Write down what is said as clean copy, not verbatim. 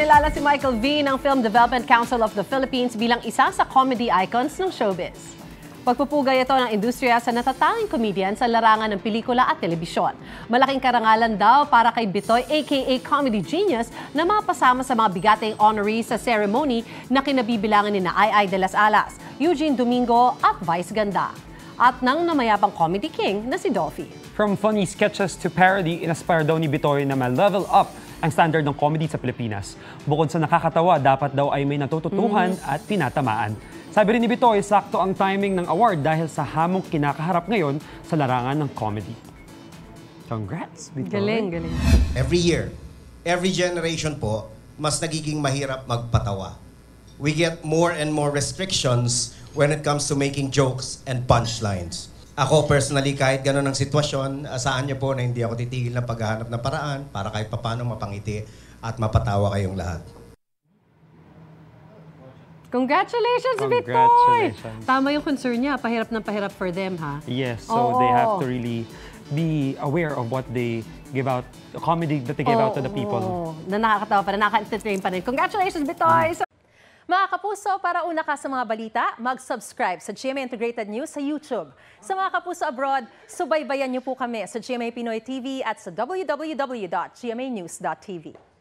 Kinilala si Michael V ng Film Development Council of the Philippines bilang isa sa comedy icons ng showbiz. Pagpupugay ito ng industriya sa natatanging comedian sa larangan ng pelikula at telebisyon. Malaking karangalan daw para kay Bitoy aka Comedy Genius na mapasama sa mga bigating honorees sa ceremony na kinabibilangan ni Ay de las Alas, Eugene Domingo at Vice Ganda. At ng namayapang comedy king na si Dolphy. From funny sketches to parody, inaspire daw ni Bitoy na ma-level up ang standard ng comedy sa Pilipinas. Bukod sa nakakatawa, dapat daw ay may natututuhan at tinatamaan. Sabi rin ni Bitoy, sakto ang timing ng award dahil sa hamong kinakaharap ngayon sa larangan ng comedy. Congrats, Bitoy. Galing, galing. Every year, every generation po, mas nagiging mahirap magpatawa. We get more and more restrictions when it comes to making jokes and punchlines. Ako personally, kahit gano'n ang sitwasyon, asaan niyo po na hindi ako titigil ng paghahanap ng paraan para kahit papano mapangiti at mapatawa kayong lahat. Congratulations, Bitoy! Tama yung concern niya, pahirap ng pahirap for them, ha? Yes, so they have to really be aware of what they give out, the comedy that they give out to the people. Na nakakatawa pa rin, nakaka-entertain pa rin. Congratulations, Bitoy! Mga kapuso, para una ka sa mga balita, mag-subscribe sa GMA Integrated News sa YouTube. Sa mga kapuso abroad, subaybayan niyo po kami sa GMA Pinoy TV at sa www.gmanews.tv.